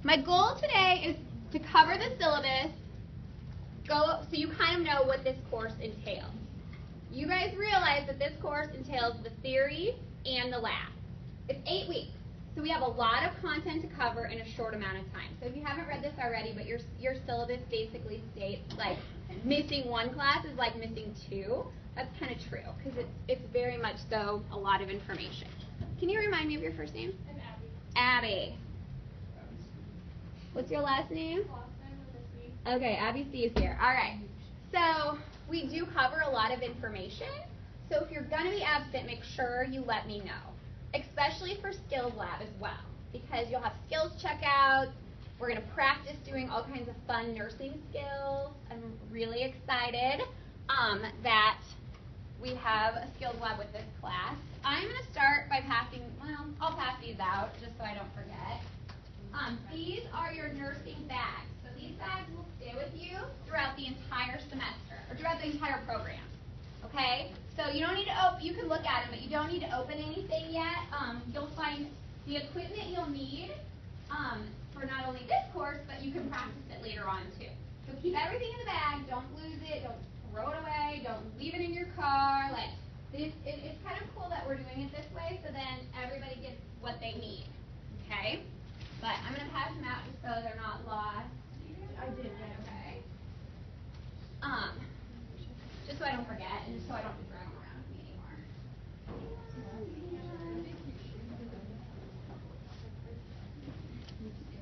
My goal today is to cover the syllabus, so you kind of know what this course entails. You guys realize that this course entails the theory and the lab. It's 8 weeks, so we have a lot of content to cover in a short amount of time. So if you haven't read this already, but your syllabus basically states like missing one class is like missing 2, that's kind of true, because it's very much so a lot of information. Can you remind me of your first name? I'm Abby. Abby. What's your last name? Okay, Abby C is here. All right. So we do cover a lot of information. So if you're going to be absent, make sure you let me know, especially for skills lab as well, because you'll have skills checkouts. We're going to practice doing all kinds of fun nursing skills. I'm really excited that we have a skills lab with this class. I'm going to start by passing, well, I'll pass these out just so I don't forget. These are your nursing bags. So these bags will stay with you throughout the entire semester, or throughout the entire program. Okay? So you don't need to open, you can look at them, but you don't need to open anything yet. You'll find the equipment you'll need for not only this course, but you can practice it later on too. So keep everything in the bag, don't lose it, don't throw it away, don't leave it in your car. Like it's kind of cool that we're doing it this way, so then everybody gets what they need. Okay? But I'm going to pass them out just so they're not lost. I did, okay. Just so I don't forget, and just so I don't have to drag them around with me anymore.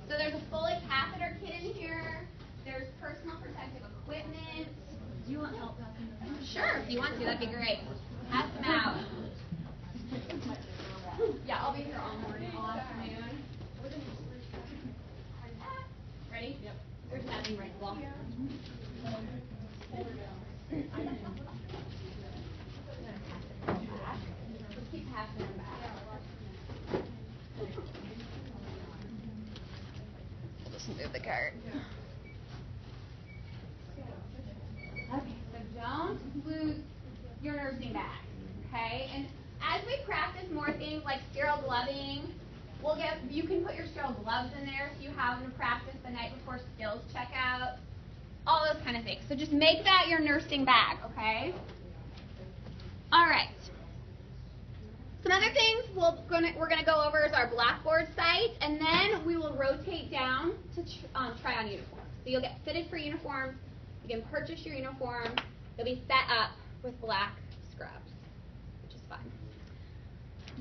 So there's a fully catheter kit in here. There's personal protective equipment. Do you want help passing them out? Sure, if you want to, that'd be great. Pass them out. Yeah, I'll be here all morning, all afternoon. Ready? Yep. There's nothing right along. Let's keep passing them back. Just move the cart. Okay, so don't lose your nursing bag, okay? And as we practice more things like sterile gloving, you can put your sterile gloves in there if you have them to practice the night before skills checkout, all those kind of things. So just make that your nursing bag, okay? All right. Some other things we're gonna go over is our Blackboard site, and then we will rotate down to try on uniforms. So you'll get fitted for uniforms. You can purchase your uniform. They'll be set up with black scrubs, which is fun.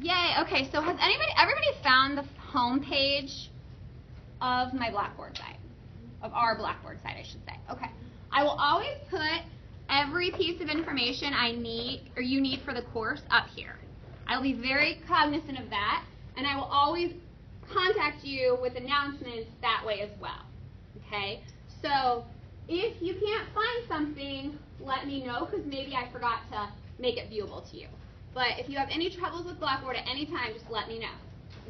Yay, okay, so has everybody found the home page of my Blackboard site? Of our Blackboard site, I should say. Okay. I will always put every piece of information I need, or you need for the course up here. I'll be very cognizant of that, and I will always contact you with announcements that way as well. Okay? So if you can't find something, let me know, because maybe I forgot to make it viewable to you. But if you have any troubles with Blackboard at any time, just let me know,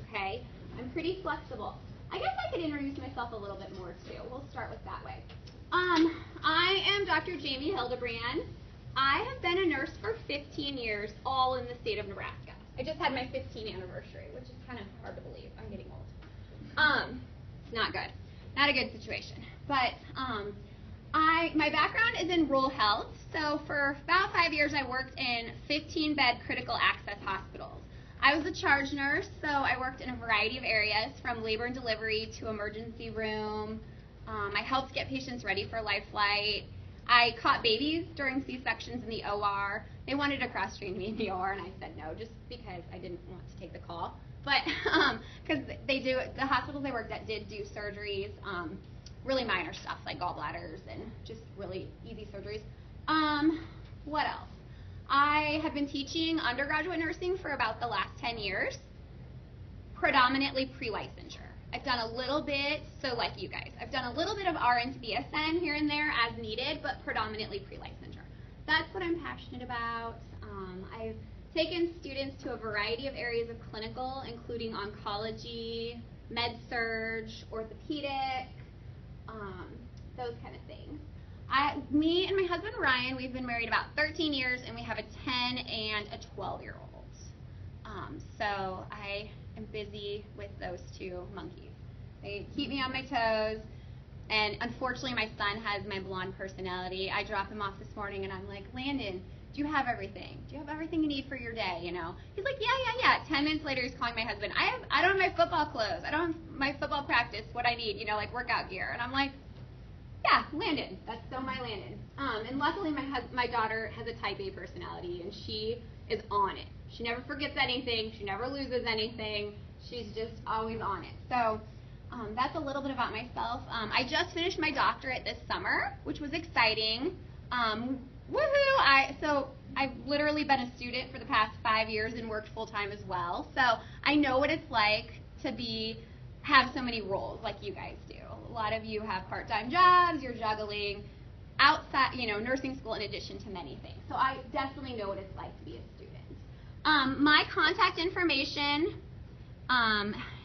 okay? I'm pretty flexible. I guess I could introduce myself a little bit more, too. We'll start with that way. I am Dr. Jamie Hildebrand. I have been a nurse for 15 years, all in the state of Nebraska. I just had my 15th anniversary, which is kind of hard to believe. I'm getting old. It's not good. Not a good situation. But my background is in rural health. So for about 5 years, I worked in 15-bed critical access hospitals. I was a charge nurse, so I worked in a variety of areas, from labor and delivery to emergency room. I helped get patients ready for life flight. I caught babies during C-sections in the OR. They wanted to cross-train me in the OR, and I said no, just because I didn't want to take the call. But because the hospitals I worked at did do surgeries, really minor stuff like gallbladders and just really easy surgeries. What else? I have been teaching undergraduate nursing for about the last 10 years, predominantly pre-licensure. I've done a little bit, so like you guys, I've done a little bit of RN to BSN here and there as needed, but predominantly pre-licensure. That's what I'm passionate about. I've taken students to a variety of areas of clinical, including oncology, med-surg, orthopedic, those kind of things. Me and my husband Ryan, we've been married about 13 years, and we have a 10 and a 12-year-old. So I am busy with those two monkeys. They keep me on my toes. And unfortunately, my son has my blonde personality. I drop him off this morning, and I'm like, Landon, do you have everything? Do you have everything you need for your day? You know? He's like, yeah. 10 minutes later, he's calling my husband. I don't have my football clothes. I don't have my football practice. What I need, like workout gear. And I'm like, yeah, Landon. That's so my Landon. And luckily, my daughter has a type A personality, and she is on it. She never forgets anything. She never loses anything. She's just always on it. So that's a little bit about myself. I just finished my doctorate this summer, which was exciting. Woohoo! So I've literally been a student for the past 5 years and worked full time as well. So I know what it's like to have so many roles like you guys do. A lot of you have part-time jobs. You're juggling outside, nursing school in addition to many things. So I definitely know what it's like to be a student. My contact information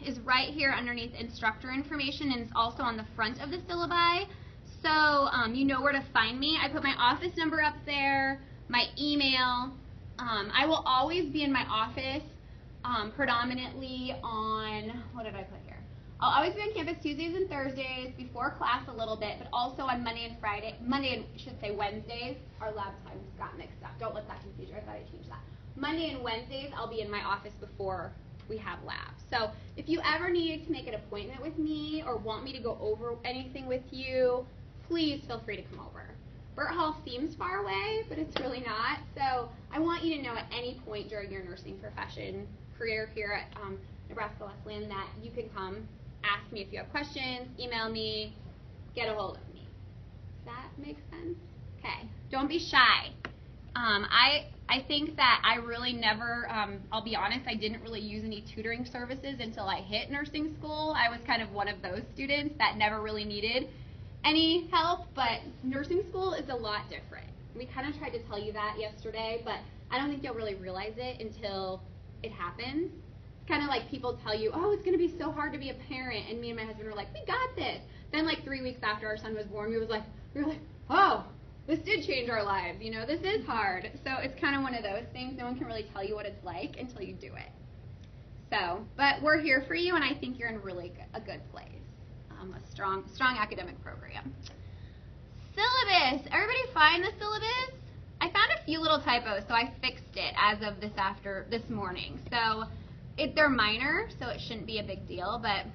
is right here underneath instructor information, and it's also on the front of the syllabi. So you know where to find me. I put my office number up there, my email. I will always be in my office predominantly on, what did I put here? I'll always be on campus Tuesdays and Thursdays before class a little bit, but also on Monday and Wednesdays. Our lab times got mixed up. Don't let that confuse you. I thought I changed that. Monday and Wednesdays, I'll be in my office before we have labs. So if you ever needed to make an appointment with me or want me to go over anything with you, please feel free to come over. Burt Hall seems far away, but it's really not. So I want you to know at any point during your nursing profession career here at Nebraska Wesleyan that you can come, ask me if you have questions, email me, get a hold of me. Does that make sense? Okay. Don't be shy. I think that I really never, I'll be honest, I didn't really use any tutoring services until I hit nursing school. I was kind of one of those students that never really needed any help, but nursing school is a lot different. We kind of tried to tell you that yesterday, but I don't think you'll really realize it until it happens. It's kind of like people tell you, oh, it's going to be so hard to be a parent, and me and my husband were like, we got this. Then like 3 weeks after our son was born, we were like, oh, this did change our lives, this is hard. So it's kind of one of those things. No one can really tell you what it's like until you do it. So, but we're here for you, and I think you're in really a good place. A strong academic program. Syllabus. Everybody find the syllabus? I found a few little typos, so I fixed it as of this morning. So they're minor, so it shouldn't be a big deal, but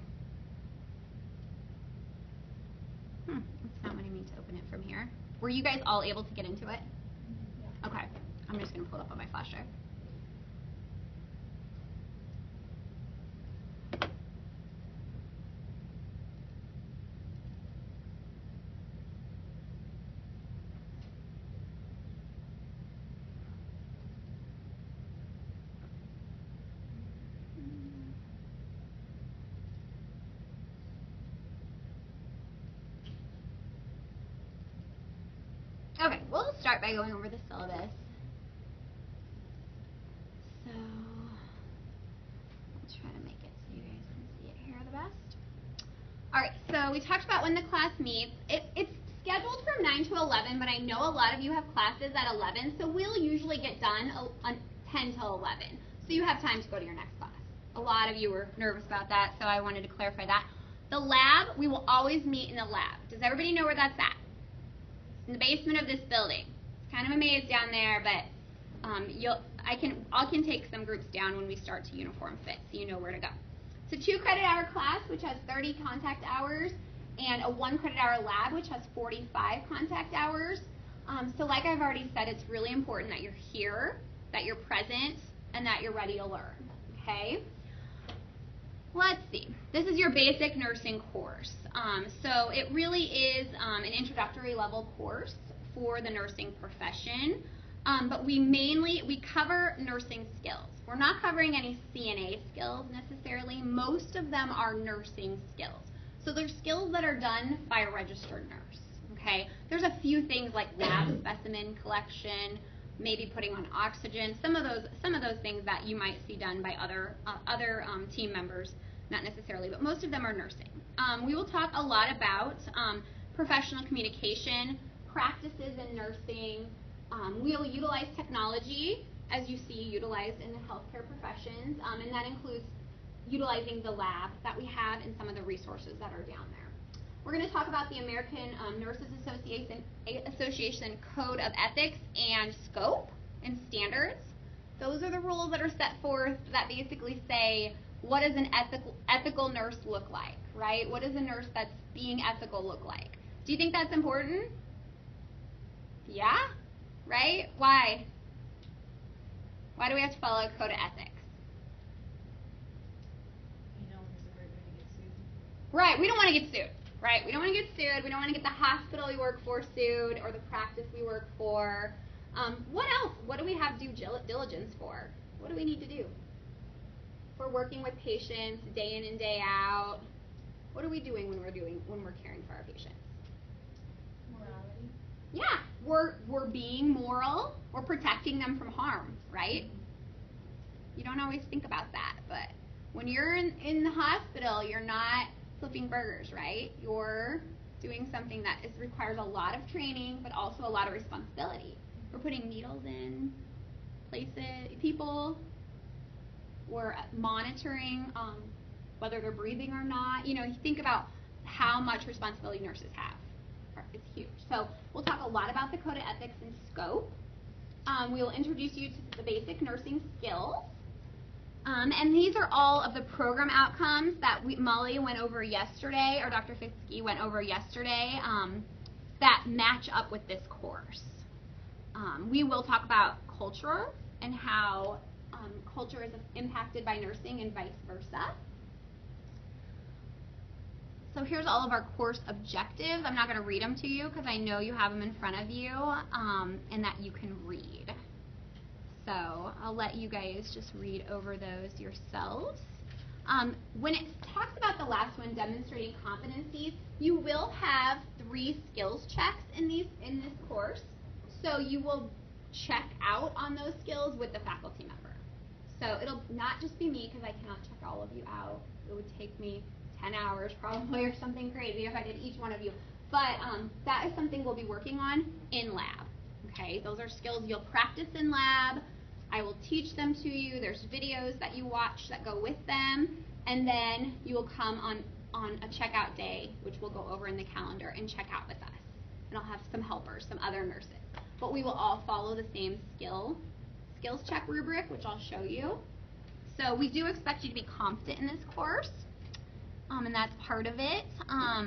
it's not wanting me to open it from here. Were you guys all able to get into it? Yeah. Okay. I'm just going to pull it up on my flash drive. Okay, we'll start by going over the syllabus. So, I'll try to make it so you guys can see it here the best. Alright, so we talked about when the class meets. It's scheduled from 9 to 11, but I know a lot of you have classes at 11, so we'll usually get done on 10 till 11. So you have time to go to your next class. A lot of you were nervous about that, so I wanted to clarify that. The lab, we will always meet in the lab. Does everybody know where that's at? In the basement of this building. It's kind of a maze down there, but I can take some groups down when we start to uniform fit, so you know where to go. It's a 2 credit hour class, which has 30 contact hours, and a 1 credit hour lab, which has 45 contact hours. So like I've already said, it's really important that you're here, that you're present, and that you're ready to learn. Okay? Let's see. This is your basic nursing course. So it really is an introductory level course for the nursing profession. But we cover nursing skills. We're not covering any CNA skills necessarily. Most of them are nursing skills. So they're skills that are done by a registered nurse. Okay? There's a few things like lab specimen collection, maybe putting on oxygen, some of those things that you might see done by other team members, not necessarily, but most of them are nursing. We will talk a lot about professional communication, practices in nursing. We'll utilize technology, as you see utilized in the healthcare professions, and that includes utilizing the lab that we have and some of the resources that are down there. We're going to talk about the American Nurses Association Code of Ethics and Scope and Standards. Those are the rules that are set forth that basically say, what does an ethical nurse look like, right? What does a nurse that's being ethical look like? Do you think that's important? Yeah? Right? Why? Why do we have to follow a code of ethics? You know, there's a great way to get sued. Right, we don't want to get sued, right? We don't want to get sued. We don't want to get the hospital we work for sued or the practice we work for. What else? What do we have due diligence for? What do we need to do? We're working with patients day in and day out. What are we doing when we're caring for our patients? Morality. Yeah, we're being moral. We're protecting them from harm, right? You don't always think about that, but when you're in the hospital, you're not flipping burgers, right? You're doing something that requires a lot of training, but also a lot of responsibility. We're putting needles in people. We're monitoring whether they're breathing or not. You know, you think about how much responsibility nurses have. It's huge. So we'll talk a lot about the Code of Ethics and Scope. We will introduce you to the basic nursing skills. And these are all of the program outcomes that Molly went over yesterday, or Dr. Fitzke went over yesterday, that match up with this course. We will talk about culture and how culture is impacted by nursing and vice versa. So here's all of our course objectives. I'm not going to read them to you because I know you have them in front of you and that you can read. So I'll let you guys just read over those yourselves. When it talks about the last one, demonstrating competencies, you will have 3 skills checks in this course. So you will check out on those skills with the faculty member. So it'll not just be me because I cannot check all of you out. It would take me 10 hours probably or something crazy if I did each one of you. But that is something we'll be working on in lab. Okay, those are skills you'll practice in lab. I will teach them to you. There's videos that you watch that go with them. And then you will come on a checkout day, which we'll go over in the calendar, and check out with us. And I'll have some helpers, some other nurses. But we will all follow the same skills check rubric, which I'll show you. So we do expect you to be competent in this course. And that's part of it. So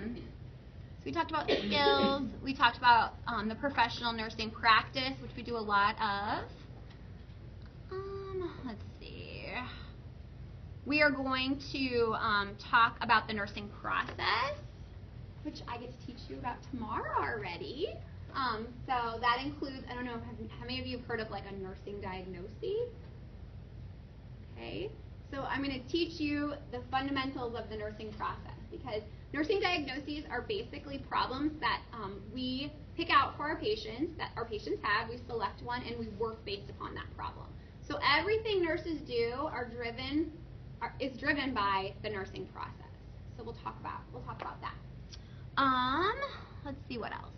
we talked about the skills. We talked about the professional nursing practice, which we do a lot of. Let's see. We are going to talk about the nursing process, which I get to teach you about tomorrow already. So that includes, I don't know, how many of you have heard of like a nursing diagnosis? Okay. So I'm going to teach you the fundamentals of the nursing process because nursing diagnoses are basically problems that we pick out for our patients, that our patients have. We select one and we work based upon that problem. So everything nurses do is driven by the nursing process. So we'll talk about that. Let's see what else.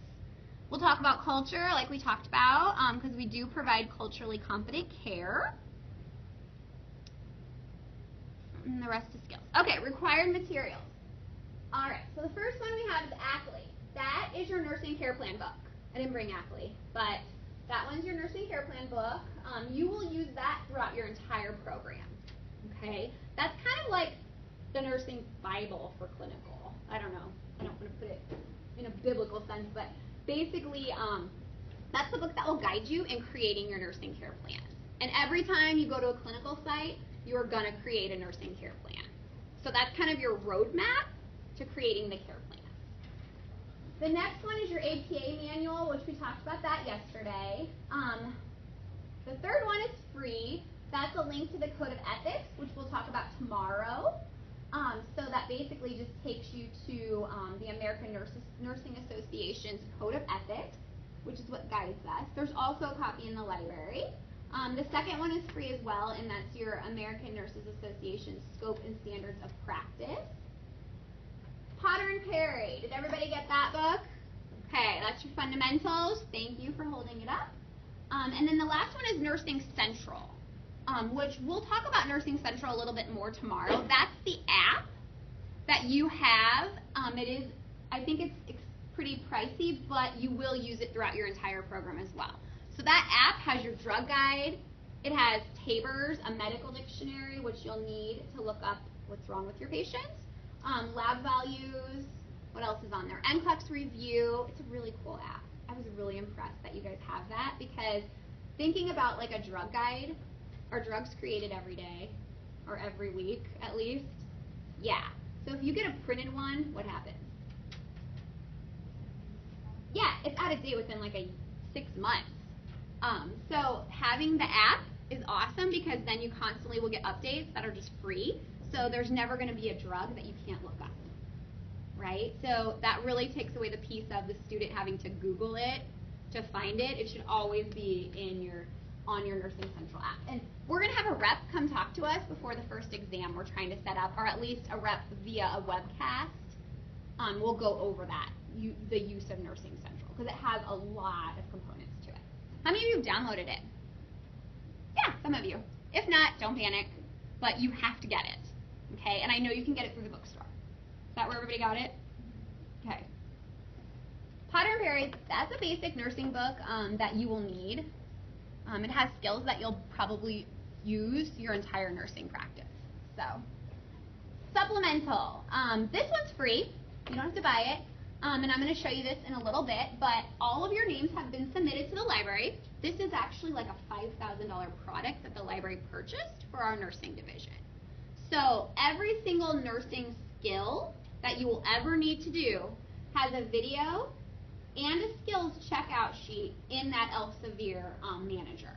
We'll talk about culture, like we talked about, because we do provide culturally competent care. And the rest is skills. Okay, required materials. All right, so the first one we have is ACLE. That is your nursing care plan book. I didn't bring ACLE, but that one's your nursing care plan book. You will use that throughout your entire program. Okay, that's kind of like the nursing Bible for clinical. I don't know. I don't want to put it in a biblical sense, but basically, that's the book that will guide you in creating your nursing care plan. And every time you go to a clinical site, you're going to create a nursing care plan. So that's kind of your roadmap to creating the care plan. The next one is your APA manual, which we talked about that yesterday. The third one is free. That's a link to the Code of Ethics, which we'll talk about tomorrow. So that basically just takes you to the American Nursing Association's Code of Ethics, which is what guides us. There's also a copy in the library. The second one is free as well, and that's your American Nurses Association's Scope and Standards of Practice. Potter and Perry. Did everybody get that book? Okay, that's your fundamentals. Thank you for holding it up. And then the last one is Nursing Central. which we'll talk about Nursing Central a little bit more tomorrow. That's the app that you have. I think it's pretty pricey, but you will use it throughout your entire program as well. So that app has your drug guide. It has TABRs, a medical dictionary, which you'll need to look up what's wrong with your patients. Lab values. What else is on there? NCLEX review. It's a really cool app. I was really impressed that you guys have that, because thinking about like a drug guide, are drugs created every day or every week at least? Yeah. So if you get a printed one, what happens? Yeah, it's out of date within like 6 months. So having the app is awesome, because then you constantly will get updates that are just free. So there's never going to be a drug that you can't look up, right? So that really takes away the piece of the student having to Google it to find it. It should always be on your Nursing Central app. And we're going to have a rep come talk to us before the first exam we're trying to set up, or at least a rep via a webcast. We'll go over that, the use of Nursing Central, because it has a lot of components to it. How many of you downloaded it? Yeah, some of you. If not, don't panic, but you have to get it, okay? And I know you can get it through the bookstore. Is that where everybody got it? Okay. Potter and Perry, that's a basic nursing book that you will need. It has skills that you'll probably use your entire nursing practice. So, supplemental. This one's free. You don't have to buy it. And I'm going to show you this in a little bit, but all of your names have been submitted to the library. This is actually like a $5,000 product that the library purchased for our nursing division. So every single nursing skill that you will ever need to do has a video and a skills checkout sheet in that Elsevier manager.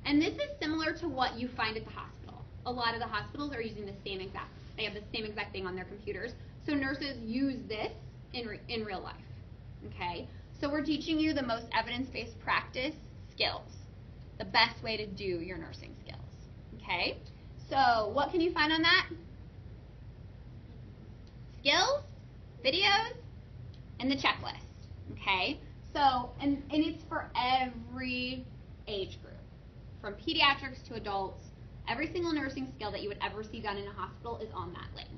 And this is similar to what you find at the hospital. A lot of the hospitals are using they have the same exact thing on their computers. So nurses use this in real life, okay? So we're teaching you the most evidence-based practice skills, the best way to do your nursing skills, okay? So what can you find on that? Skills, videos, and the checklist, okay? So, and it's for every age group, from pediatrics to adults. Every single nursing skill that you would ever see done in a hospital is on that link.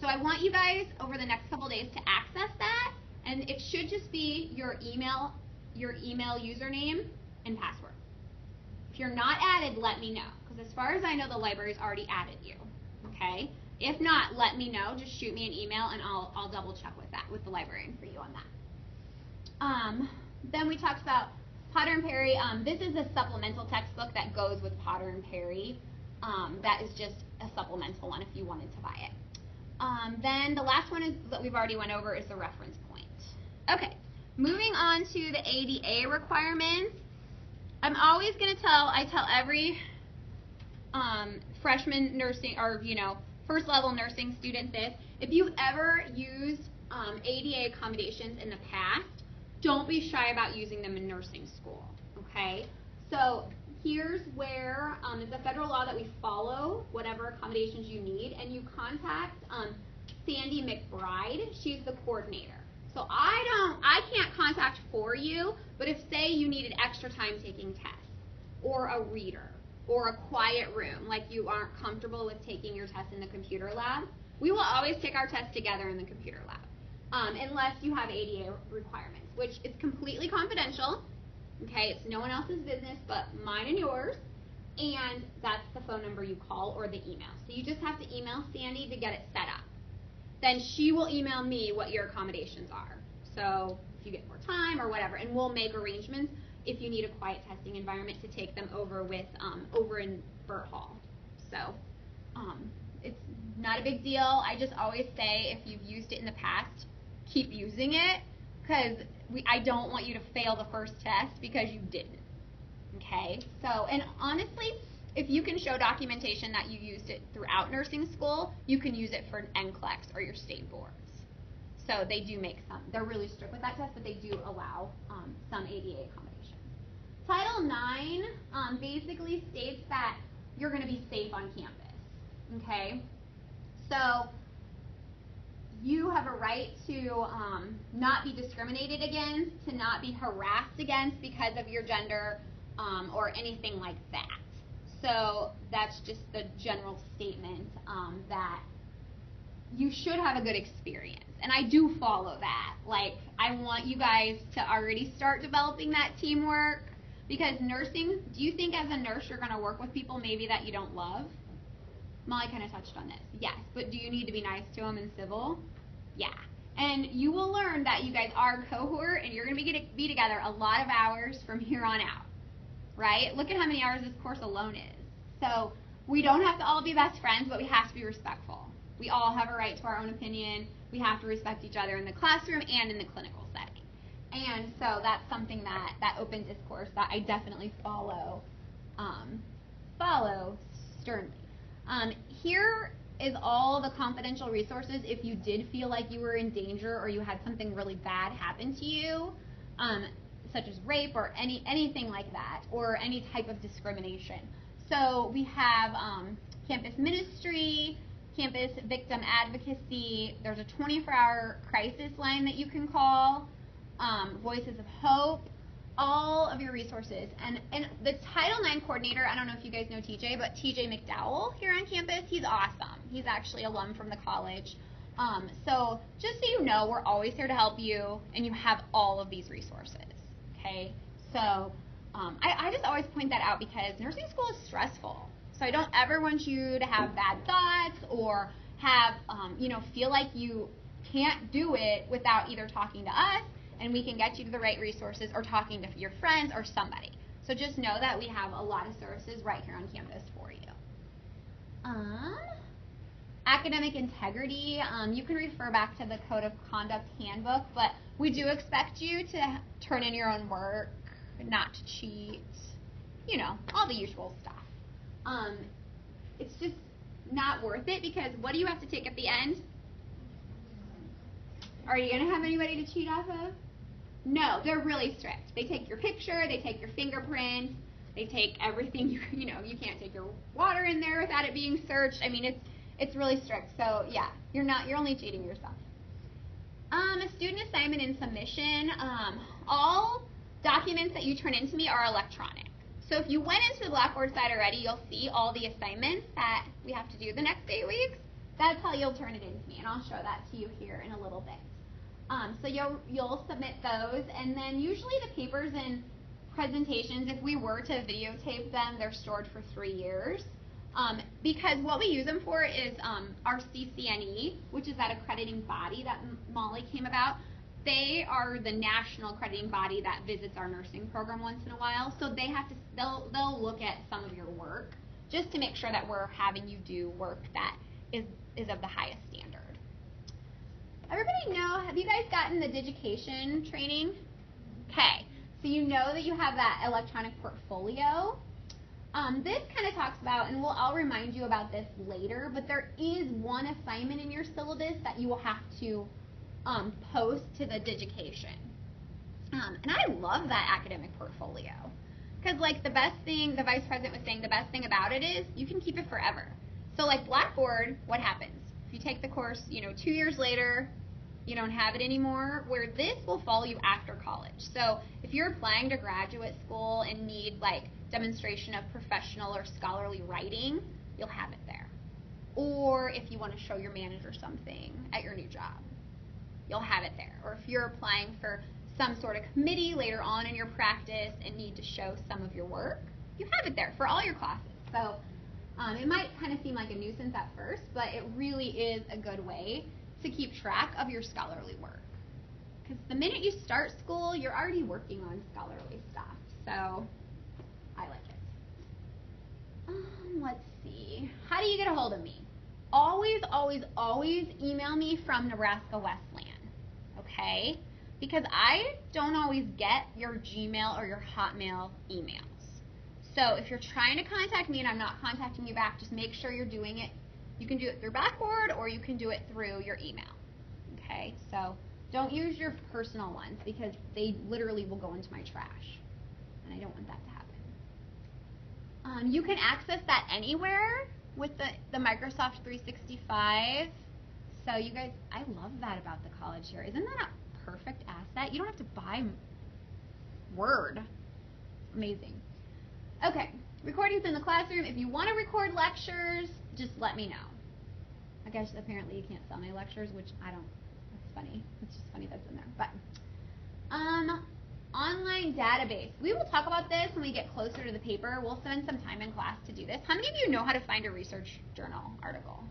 So I want you guys over the next couple days to access that, and it should just be your email username and password. If you're not added, let me know, because as far as I know, the library's already added you, okay? If not, let me know. Just shoot me an email, and I'll double check with the librarian for you on that. Then we talked about Potter and Perry. This is a supplemental textbook that goes with Potter and Perry. That is just a supplemental one if you wanted to buy it. Then the last one that we've already went over is the reference point. Okay, moving on to the ADA requirements. I'm always going to I tell every freshman nursing or, first level nursing student this. If you've ever used ADA accommodations in the past, don't be shy about using them in nursing school, okay? So here's where it's a federal law that we follow whatever accommodations you need, and you contact Sandy McBride. She's the coordinator. So I can't contact for you, but if say you needed extra time taking tests, or a reader, or a quiet room, like you aren't comfortable with taking your test in the computer lab, we will always take our tests together in the computer lab, unless you have ADA requirements, which is completely confidential. Okay, it's no one else's business but mine and yours, and that's the phone number you call or the email. So you just have to email Sandy to get it set up. Then she will email me what your accommodations are. So if you get more time or whatever, and we'll make arrangements if you need a quiet testing environment to take them over with over in Burt Hall. So it's not a big deal. I just always say if you've used it in the past, keep using it, because I don't want you to fail the first test because you didn't. Okay? So, and honestly, if you can show documentation that you used it throughout nursing school, you can use it for NCLEX or your state boards. So they do make some. They're really strict with that test, but they do allow some ADA accommodations. Title IX basically states that you're going to be safe on campus. Okay? So you have a right to not be discriminated against, to not be harassed against because of your gender, or anything like that. So that's just the general statement that you should have a good experience. And I do follow that. Like, I want you guys to already start developing that teamwork, because nursing, do you think as a nurse you're going to work with people maybe that you don't love? Molly kind of touched on this. Yes, but do you need to be nice to them in civil? Yeah. And you will learn that you guys are a cohort and you're going to be together a lot of hours from here on out, right? Look at how many hours this course alone is. So we don't have to all be best friends, but we have to be respectful. We all have a right to our own opinion. We have to respect each other in the classroom and in the clinical setting. And so that's something that open discourse that I definitely follow sternly. Here is all the confidential resources if you did feel like you were in danger or you had something really bad happen to you, such as rape or anything like that, or any type of discrimination. So we have campus ministry, campus victim advocacy. There's a 24-hour crisis line that you can call, Voices of Hope, all of your resources. And the Title IX coordinator, I don't know if you guys know TJ, but TJ McDowell here on campus, he's awesome. He's actually alum from the college. So just so you know, we're always here to help you, and you have all of these resources, okay? So I just always point that out because nursing school is stressful. So I don't ever want you to have bad thoughts or have, feel like you can't do it without either talking to us, and we can get you to the right resources, or talking to your friends or somebody. So just know that we have a lot of services right here on campus for you. Academic integrity, you can refer back to the Code of Conduct handbook, but we do expect you to turn in your own work, not to cheat, all the usual stuff. It's just not worth it, because what do you have to take at the end? Are you going to have anybody to cheat off of? No, they're really strict. They take your picture, they take your fingerprint, they take everything. You can't take your water in there without it being searched. I mean, it's really strict. So yeah, you're only cheating yourself. Student assignment and submission. All documents that you turn into me are electronic. So if you went into the Blackboard side already, you'll see all the assignments that we have to do the next 8 weeks. That's how you'll turn it into me, and I'll show that to you here in a little bit. So you'll submit those, and then usually the papers and presentations, if we were to videotape them, they're stored for 3 years. Because what we use them for is our CCNE, which is that accrediting body that Molly came about. They are the national accrediting body that visits our nursing program once in a while. So they'll look at some of your work just to make sure that we're having you do work that is of the highest standard. Everybody know, have you guys gotten the Digication training? Okay, so you know that you have that electronic portfolio. This kind of talks about, and I'll remind you about this later, but there is one assignment in your syllabus that you will have to post to the Digication. And I love that academic portfolio. Because like the best thing, the vice president was saying, the best thing about it is you can keep it forever. So like Blackboard, what happens? If you take the course, 2 years later, you don't have it anymore, where this will follow you after college. So if you're applying to graduate school and need like demonstration of professional or scholarly writing, you'll have it there. Or if you want to show your manager something at your new job, you'll have it there. Or if you're applying for some sort of committee later on in your practice and need to show some of your work, you have it there for all your classes. So it might kind of seem like a nuisance at first, but it really is a good way to keep track of your scholarly work. Because the minute you start school, you're already working on scholarly stuff. So I like it. Let's see. How do you get a hold of me? Always, always, always email me from Nebraska Wesleyan. Okay? Because I don't always get your Gmail or your Hotmail emails. So if you're trying to contact me and I'm not contacting you back, just make sure you're doing it. You can do it through Blackboard or you can do it through your email. Okay? So don't use your personal ones because they literally will go into my trash. And I don't want that to happen. You can access that anywhere with the Microsoft 365. So you guys, I love that about the college here. Isn't that a perfect asset? You don't have to buy Word. Amazing. Okay, Recordings in the classroom. If you want to record lectures, just let me know. I guess apparently you can't sell my lectures, which I don't. That's funny. It's just funny that's in there. But online database. We will talk about this when we get closer to the paper. We'll spend some time in class to do this. How many of you know how to find a research journal article?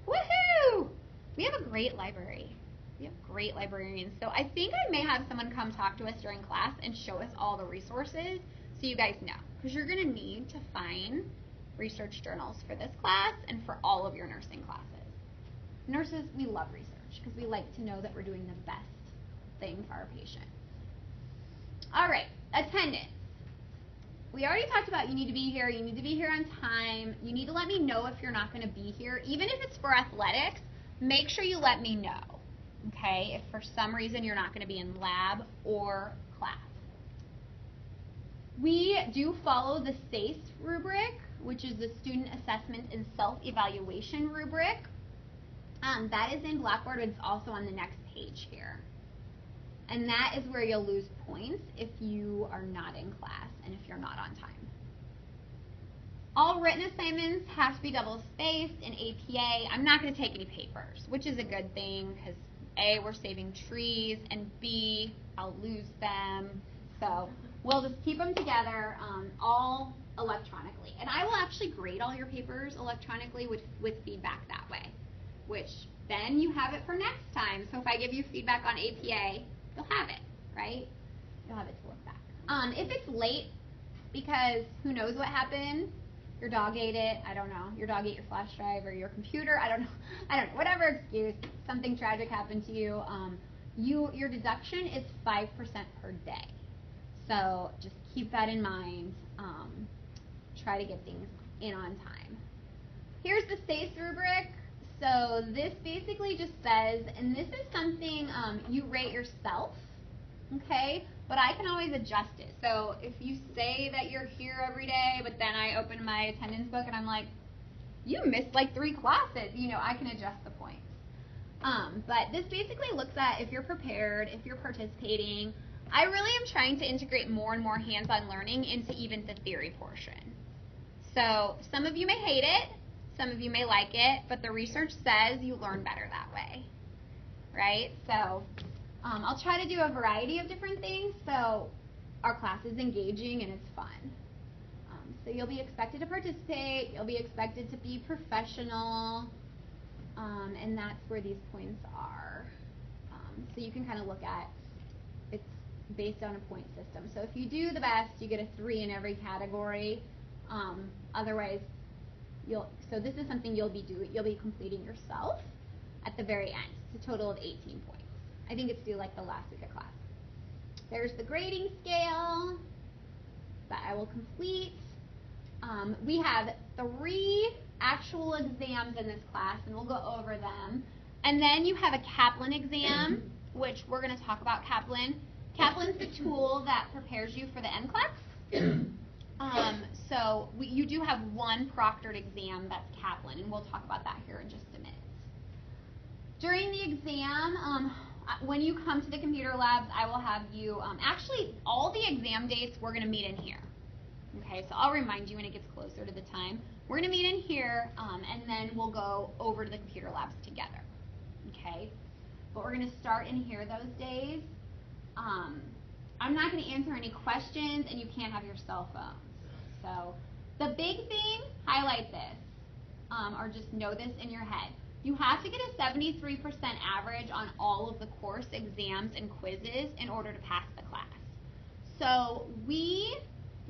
Woohoo! We have a great library. We have great librarians. So I think I may have someone come talk to us during class and show us all the resources so you guys know. Because you're going to need to find research journals for this class and for all of your nursing classes. Nurses, we love research because we like to know that we're doing the best thing for our patient. All right, attendance. We already talked about you need to be here. You need to be here on time. You need to let me know if you're not going to be here. Even if it's for athletics, make sure you let me know, okay, if for some reason you're not going to be in lab or class. We do follow the SACE rubric, which is the Student Assessment and Self-Evaluation rubric. That is in Blackboard, but it's also on the next page here. And that is where you'll lose points if you are not in class and if you're not on time. All written assignments have to be double-spaced in APA. I'm not going to take any papers, which is a good thing because A, we're saving trees, and B, I'll lose them. So we'll just keep them together all electronically. And I will actually grade all your papers electronically with feedback that way, which then you have it for next time. So if I give you feedback on APA, you'll have it, right? You'll have it to look back. If it's late, because who knows what happened, your dog ate it, I don't know, your dog ate your flash drive or your computer, I don't know, whatever excuse, something tragic happened to you, your deduction is 5% per day. So just keep that in mind. Try to get things in on time. Here's the SACE rubric. So this basically just says, and this is something you rate yourself, okay? But I can always adjust it. So if you say that you're here every day, but then I open my attendance book and I'm like, you missed like 3 classes, I can adjust the points. But this basically looks at if you're prepared, if you're participating. I really am trying to integrate more and more hands-on learning into even the theory portion. So some of you may hate it, some of you may like it, but the research says you learn better that way, right? So I'll try to do a variety of different things so our class is engaging and it's fun. So you'll be expected to participate, you'll be expected to be professional, and that's where these points are. So you can kind of look at, it's based on a point system. So if you do the best, you get a 3 in every category. Otherwise, so this is something you'll be completing yourself at the very end. It's a total of 18 points. I think it's due like the last week of class. There's the grading scale that I will complete. We have 3 actual exams in this class, and we'll go over them. And then you have a Kaplan exam, which we're going to talk about Kaplan. Kaplan's the tool that prepares you for the NCLEX. So you do have one proctored exam that's Kaplan, and we'll talk about that here in just a minute. During the exam, when you come to the computer labs, I will have you, actually all the exam dates we're going to meet in here. Okay, so I'll remind you when it gets closer to the time. We're going to meet in here, and then we'll go over to the computer labs together. Okay, but we're going to start in here those days. I'm not going to answer any questions, and you can't have your cell phones. So the big thing, highlight this, or just know this in your head. You have to get a 73% average on all of the course exams and quizzes in order to pass the class. So we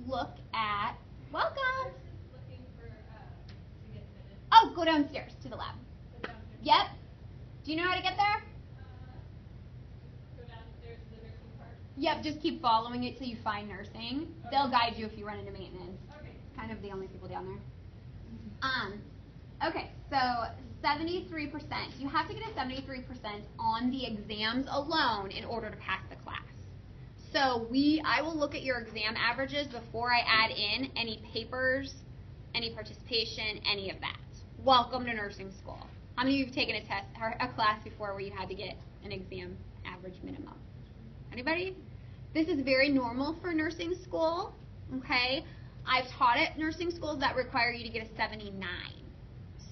look at, welcome. Looking for, to get admitted. Oh, go downstairs to the lab. Go downstairs. Yep. Do you know how to get there? Go downstairs to the nursing part. Yep, just keep following it till you find nursing. Okay. They'll guide you if you run into maintenance. Okay. Kind of the only people down there. Okay, so 73%. You have to get a 73% on the exams alone in order to pass the class. So I will look at your exam averages before I add in any papers, any participation, any of that. Welcome to nursing school. How many of you have taken a test or a class before where you had to get an exam average minimum? Anybody? This is very normal for nursing school, okay? I've taught at nursing schools that require you to get a 79.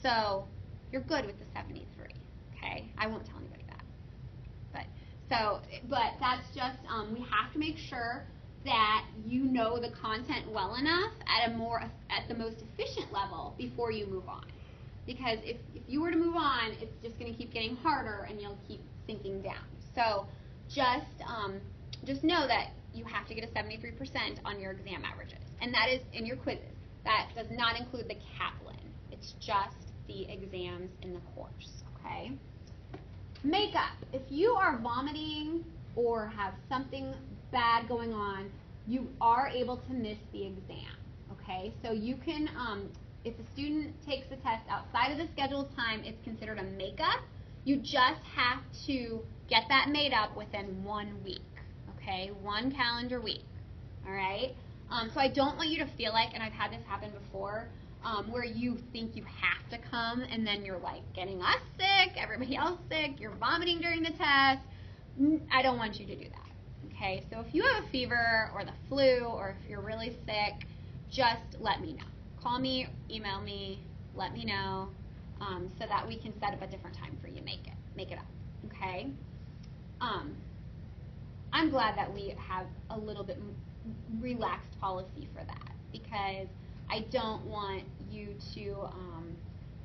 So you're good with the 73, okay? I won't tell anybody that. But that's just, we have to make sure that you know the content well enough at the most efficient level before you move on. Because if you were to move on, it's just going to keep getting harder and you'll keep sinking down. So just know that you have to get a 73% on your exam averages. And that is in your quizzes. That does not include the Kaplan. It's just the exams in the course, okay? Makeup. If you are vomiting or have something bad going on, you are able to miss the exam, okay? So you can, if a student takes the test outside of the scheduled time, it's considered a makeup. You just have to get that made up within 1 week, okay? 1 calendar week, all right? So I don't want you to feel like, and I've had this happen before, where you think you have to come and then you're like getting us sick, everybody else sick, you're vomiting during the test. I don't want you to do that, okay? So if you have a fever or the flu or if you're really sick, just let me know. Call me, email me, let me know, so that we can set up a different time for you. Make it up, okay? I'm glad that we have a little bit relaxed policy for that, because I don't want you to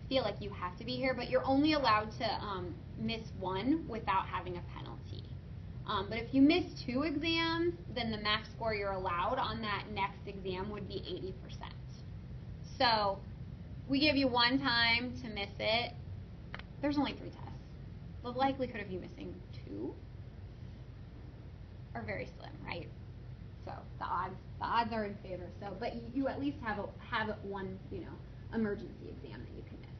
feel like you have to be here, but you're only allowed to miss 1 without having a penalty. But if you miss 2 exams, then the max score you're allowed on that next exam would be 80%. So we give you 1 time to miss it. There's only 3 tests. The likelihood of you missing 2 are very slim, right? So the odds are in favor. So, but you at least have 1, emergency exam that you can miss.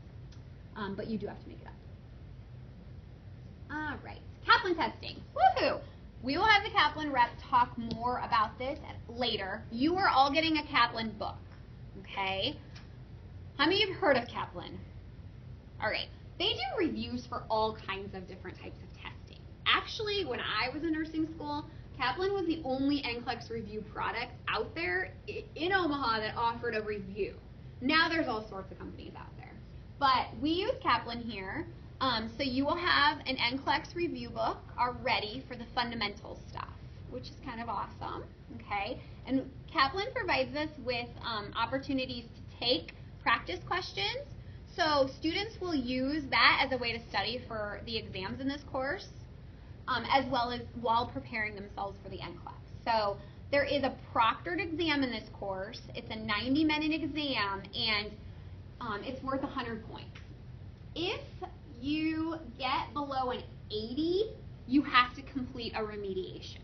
But you do have to make it up. All right, Kaplan testing. Woohoo! We will have the Kaplan rep talk more about this later. You are all getting a Kaplan book, okay? How many of you have heard of Kaplan? All right, they do reviews for all kinds of different types of testing. Actually, when I was in nursing school, Kaplan was the only NCLEX review product out there in Omaha that offered a review. Now there's all sorts of companies out there. But we use Kaplan here. So you will have an NCLEX review book already for the fundamental stuff, which is kind of awesome, okay? And Kaplan provides us with opportunities to take practice questions. So students will use that as a way to study for the exams in this course, as well as while preparing themselves for the NCLEX. So there is a proctored exam in this course. It's a 90-minute exam, and it's worth 100 points. If you get below an 80, you have to complete a remediation,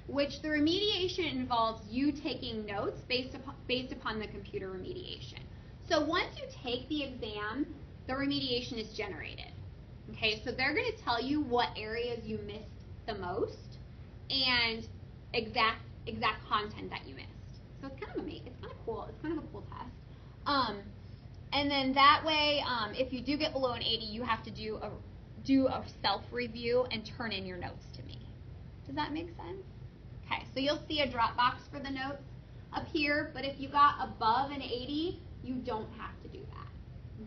which the remediation involves you taking notes based upon the computer remediation. So once you take the exam, the remediation is generated. Okay, so they're going to tell you what areas you missed the most and exact content that you missed. So it's kind of amazing. It's kind of cool. It's kind of a cool test. And then that way, if you do get below an 80, you have to do a self-review and turn in your notes to me. Does that make sense? Okay, so you'll see a drop box for the notes up here, but if you got above an 80, you don't have to do that.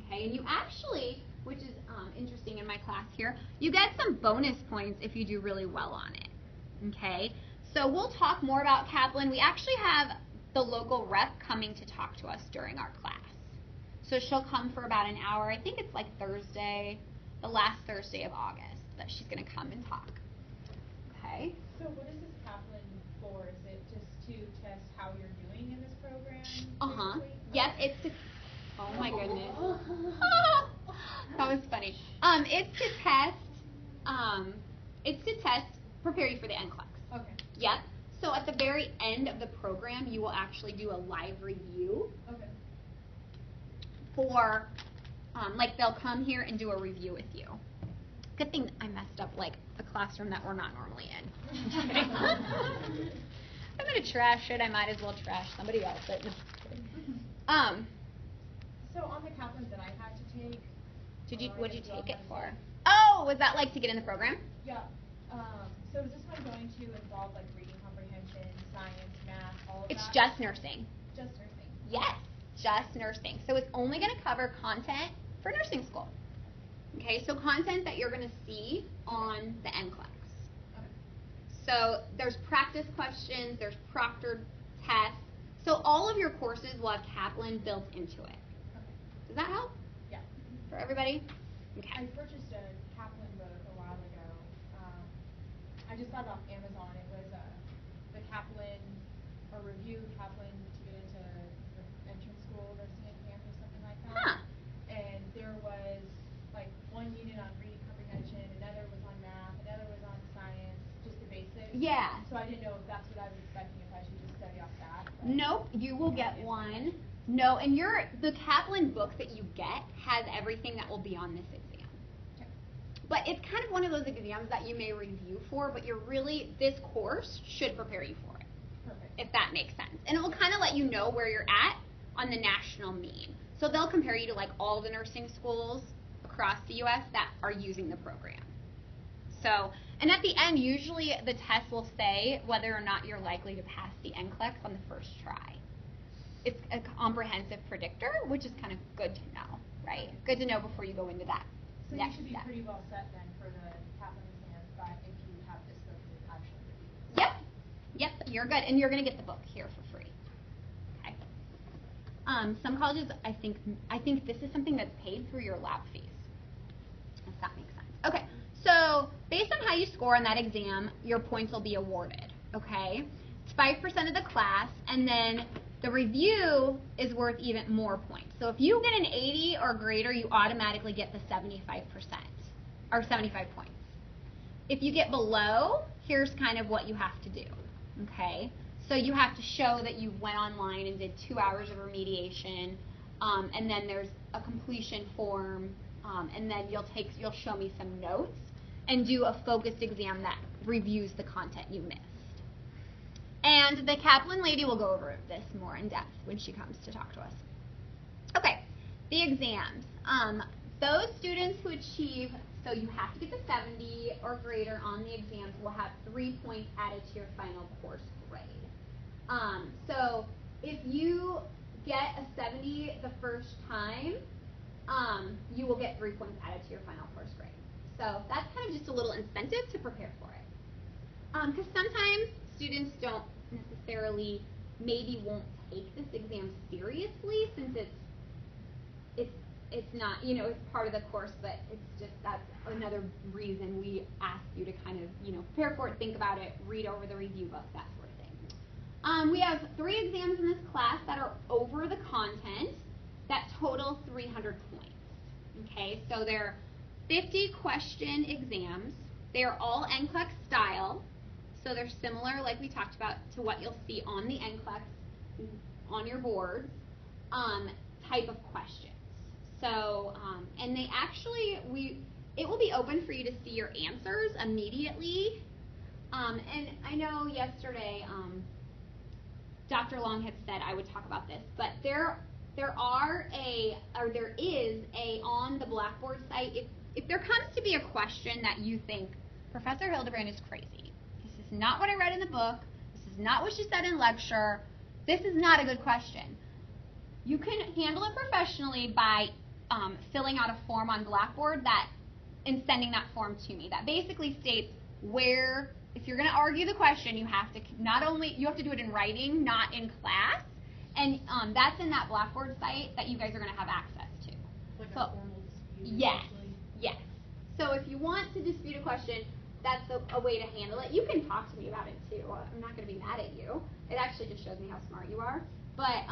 Okay, and you actually, which is interesting in my class here, you get some bonus points if you do really well on it. Okay, so we'll talk more about Kaplan. We actually have the local rep coming to talk to us during our class. So she'll come for about an hour. I think it's like Thursday, the last Thursday of August, that she's going to come and talk. Okay. So what is this Kaplan for? Is it just to test how you're doing in this program? Basically? Yep. It's to. Oh my goodness. That was funny. It's to test. Prepare you for the NCLEX. Okay. Yep. So at the very end of the program, you will actually do a live review. Okay. For, like, they'll come here and do a review with you. Good thing I messed up, like, a classroom that we're not normally in. I'm going to trash it. I might as well trash somebody else. But, So on the Kaplans that I had to take. What did you take it for? Oh, was that like to get in the program? Yeah. So is this one going to involve like reading comprehension, science, math, all of that? It's just nursing. Just nursing. Yes, just nursing. So it's only going to cover content for nursing school. Okay, so content that you're going to see on the NCLEX. So there's practice questions, there's proctored tests. So all of your courses will have Kaplan built into it. Does that help? Yeah. For everybody? Okay. I purchased a Kaplan book a while ago. I just got it off Amazon. It was the Kaplan, or review Kaplan to get into the entrance school nursing exam or something like that. Huh. And there was like one unit on reading comprehension, another was on math, another was on science, just the basics. Yeah. So I didn't know if that's what I was expecting, if I should just study off that. Nope, you will get one. No, and the Kaplan book that you get has everything that will be on this exam. Okay. But it's kind of one of those exams that you may review for, but this course should prepare you for it. Perfect. If that makes sense. And it will kind of let you know where you're at on the national mean. So they'll compare you to like all the nursing schools across the U.S. that are using the program. So, and at the end, usually the test will say whether or not you're likely to pass the NCLEX on the first try. It's a comprehensive predictor, which is kind of good to know, right? Good to know before you go into that. So next you should be step. pretty well set then for the Kaplan exam, but if you have this book to actually review. Yep, you're good, and you're going to get the book here for free. Okay. Some colleges, I think this is something that's paid through your lab fees. If that makes sense. Okay. So based on how you score on that exam, your points will be awarded. Okay. It's 5% of the class, and then the review is worth even more points. So if you get an 80 or greater, you automatically get the 75% or 75 points. If you get below, here's kind of what you have to do. Okay. So you have to show that you went online and did 2 hours of remediation, and then there's a completion form, and then you'll show me some notes and do a focused exam that reviews the content you missed. And the Kaplan lady will go over this more in depth when she comes to talk to us. Okay, the exams. Those students who achieve, so you have to get the 70 or greater on the exams, will have 3 points added to your final course grade. So if you get a 70 the first time, you will get 3 points added to your final course grade. So that's kind of just a little incentive to prepare for it. Because sometimes students don't necessarily, maybe won't take this exam seriously since it's not, it's part of the course, but it's just, that's another reason we ask you to kind of, prepare for it, think about it, read over the review book, that sort of thing. We have 3 exams in this class that are over the content that total 300 points. Okay, so they're 50 question exams. They're all NCLEX style. So they're similar, like we talked about, to what you'll see on the NCLEX on your boards, type of questions. So, and they actually, it will be open for you to see your answers immediately. And I know yesterday, Dr. Long had said I would talk about this, but there is on the Blackboard site, if there comes to be a question that you think, Professor Hildebrand is crazy, this is not what I read in the book, this is not what she said in lecture, this is not a good question, you can handle it professionally by filling out a form on Blackboard and sending that form to me. That basically states where, if you're going to argue the question, you have to you have to do it in writing, not in class, and that's in that Blackboard site that you guys are going to have access to. Like a formal dispute. Yes. So if you want to dispute a question, that's a way to handle it. You can talk to me about it too. I'm not going to be mad at you. It actually just shows me how smart you are. But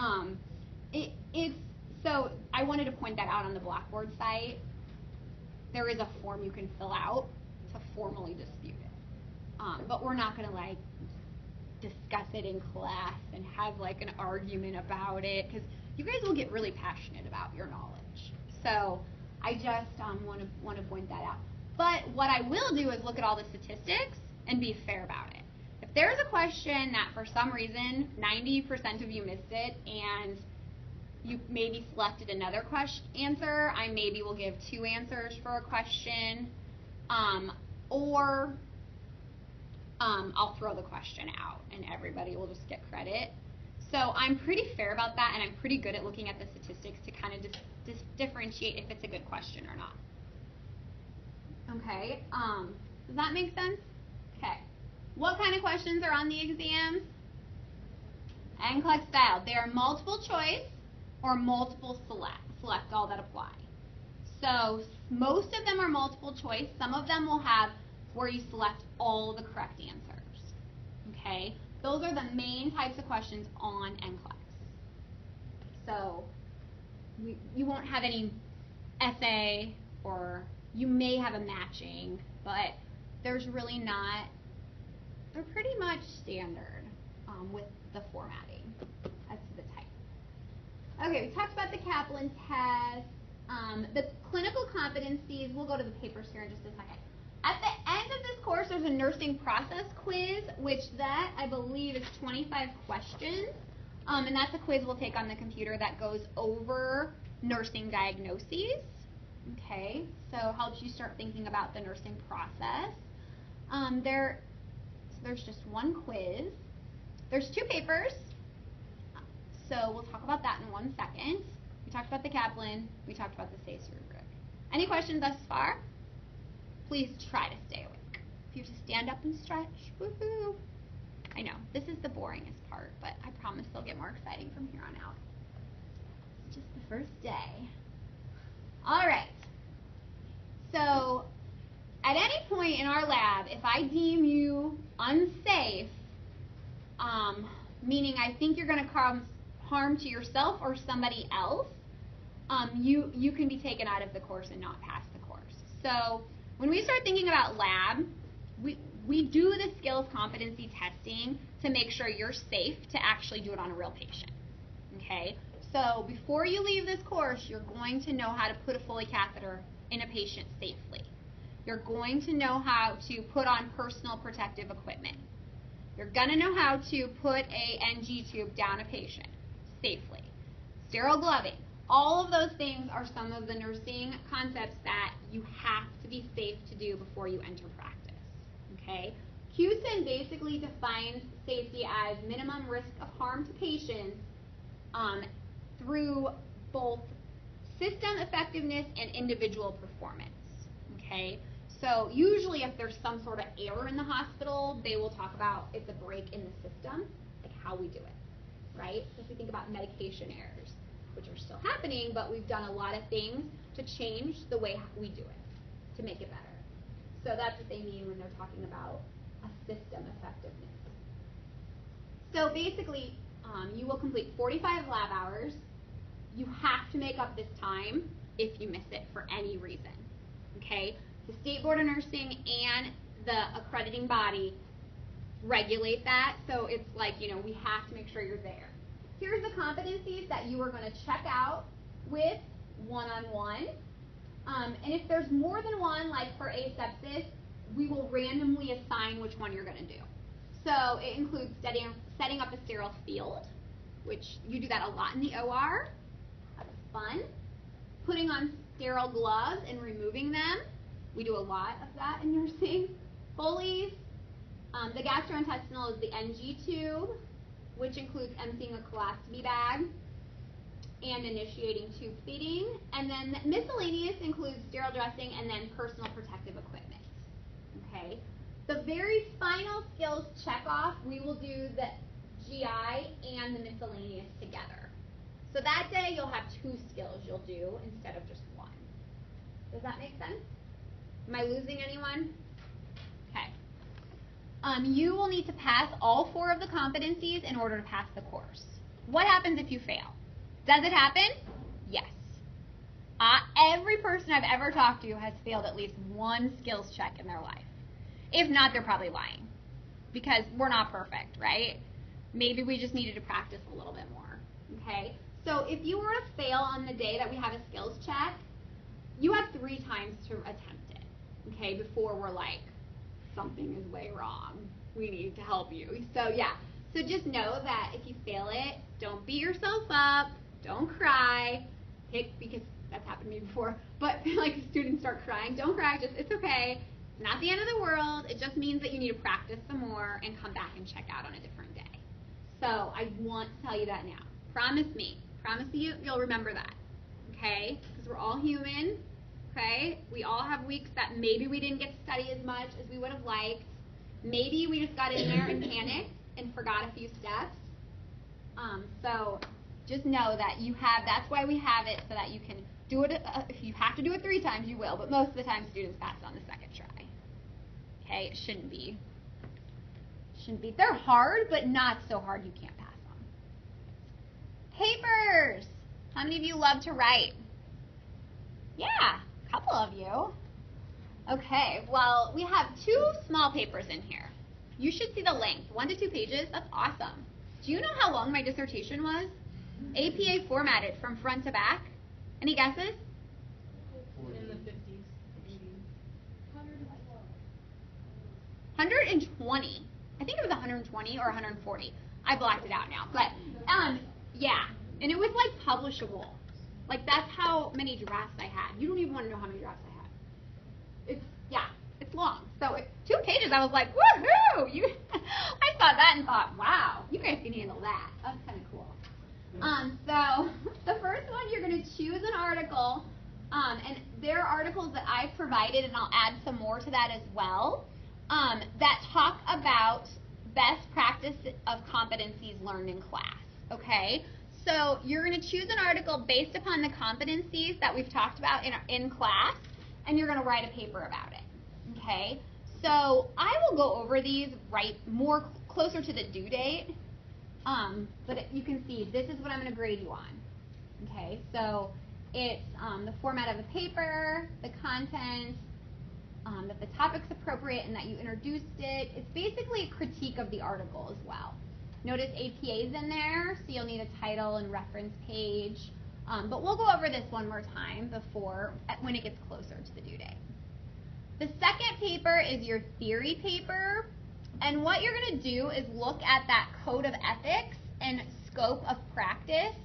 so I wanted to point that out on the Blackboard site. There is a form you can fill out to formally dispute it. But we're not going to discuss it in class and have an argument about it, because you guys will get really passionate about your knowledge. So I just want to point that out. But what I will do is look at all the statistics and be fair about it. If there's a question that for some reason 90% of you missed it and you maybe selected another answer, I maybe will give 2 answers for a question, or I'll throw the question out and everybody will just get credit. So I'm pretty fair about that, and I'm pretty good at looking at the statistics to kind of differentiate if it's a good question or not. Okay, does that make sense? Okay. What kind of questions are on the exams? NCLEX style. They are multiple choice or multiple select all that apply. So most of them are multiple choice. Some of them will have where you select all the correct answers. Okay? Those are the main types of questions on NCLEX. So you won't have any essay, or you may have a matching, but there's really not. They're pretty much standard with the formatting as to the type. Okay, we talked about the Kaplan test. The clinical competencies, we'll go to the papers here in just a second. At the end of this course, there's a nursing process quiz, which that, I believe, is 25 questions. And that's a quiz we'll take on the computer that goes over nursing diagnoses. Okay, so helps you start thinking about the nursing process. There's just one quiz. There's 2 papers. So we'll talk about that in 1 second. We talked about the Kaplan. We talked about the SACE rubric. Any questions thus far? Please try to stay awake. If you have to stand up and stretch, woohoo! I know, this is the boringest part, but I promise they'll get more exciting from here on out. It's just the first day. All right. So, at any point in our lab, if I deem you unsafe, meaning I think you're going to cause harm to yourself or somebody else, you can be taken out of the course and not pass the course. So when we start thinking about lab, we do the skills competency testing to make sure you're safe to actually do it on a real patient. Okay? So before you leave this course, you're going to know how to put a Foley catheter in a patient safely. You're going to know how to put on personal protective equipment. You're going to know how to put a NG tube down a patient safely. Sterile gloving. All of those things are some of the nursing concepts that you have to be safe to do before you enter practice. Okay? QSIN basically defines safety as minimum risk of harm to patients through both system effectiveness and individual performance. Okay? So usually if there's some sort of error in the hospital, they will talk about it's a break in the system, like how we do it, right? So if we think about medication errors, which are still happening, but we've done a lot of things to change the way we do it, to make it better. So that's what they mean when they're talking about a system effectiveness. So basically, you will complete 45 lab hours. You have to make up this time if you miss it for any reason, okay? The State Board of Nursing and the accrediting body regulate that, so it's like, we have to make sure you're there. Here's the competencies that you are going to check out with one-on-one. And if there's more than one, like for asepsis, we will randomly assign which one you're going to do. So it includes setting up a sterile field, which you do that a lot in the OR. That's fun. Putting on sterile gloves and removing them. We do a lot of that in nursing. Foley's. The gastrointestinal is the NG tube, which includes emptying a colostomy bag and initiating tube feeding. And then miscellaneous includes sterile dressing and then personal protective equipment. Okay. The very final skills checkoff, we will do the GI and the miscellaneous together. So that day you'll have 2 skills you'll do instead of just 1. Does that make sense? Am I losing anyone? Okay. You will need to pass all 4 of the competencies in order to pass the course. What happens if you fail? Does it happen? Yes. Every person I've ever talked to has failed at least 1 skills check in their life. If not, they're probably lying, because we're not perfect, right? Maybe we just needed to practice a little bit more, okay? So if you were to fail on the day that we have a skills check, you have 3 times to attempt it, okay, before we're like, something is way wrong. We need to help you. So yeah, so just know that if you fail it, don't beat yourself up, don't cry, because that's happened to me before, but like students start crying, don't cry, it's okay. It's not the end of the world. It just means that you need to practice some more and come back and check out on a different day. So I want to tell you that now. Promise me. Promise you'll remember that. Okay? Because we're all human. Okay? We all have weeks that maybe we didn't get to study as much as we would have liked. Maybe we just got in there and panicked and forgot a few steps. So just know that that's why we have it, so that you can do it. If you have to do it 3 times, you will. But most of the time, students pass it on the second try. Okay? It shouldn't be. They're hard, but not so hard you can't pass them. Papers. How many of you love to write? Yeah, a couple of you. Okay, well, we have 2 small papers in here. You should see the length, 1 to 2 pages. That's awesome. Do you know how long my dissertation was? APA formatted from front to back. Any guesses? In the 50s, 80s. 120. I think it was 120 or 140. I blacked it out now. But, yeah. And it was, like, publishable. Like, that's how many drafts I had. You don't even want to know how many drafts I had. It's long. So, 2 pages, I was like, woohoo! I saw that and thought, wow, you guys can handle that. That's kind of cool. So, the first one, you're going to choose an article. And there are articles that I've provided, and I'll add some more to that as well, that talk about best practice of competencies learned in class, okay? So you're going to choose an article based upon the competencies that we've talked about in class, and you're going to write a paper about it, okay? So I will go over these more closer to the due date, but you can see this is what I'm going to grade you on, okay? So it's the format of the paper, the content, that the topic's appropriate and that you introduced it. It's basically a critique of the article as well. Notice APA's in there, so you'll need a title and reference page. But we'll go over this one more time when it gets closer to the due date. The second paper is your theory paper. And what you're going to do is look at that code of ethics and scope of practice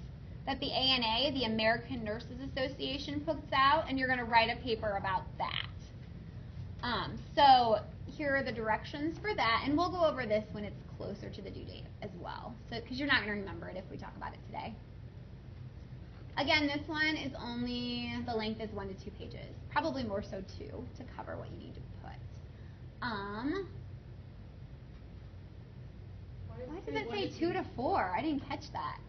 that the ANA, the American Nurses Association, puts out, and you're going to write a paper about that. So here are the directions for that, and we'll go over this when it's closer to the due date as well, because you're not going to remember it if we talk about it today. Again, this one is the length is 1 to 2 pages, probably more so 2 to cover what you need to put. Why does it say 2 to 4? I didn't catch that.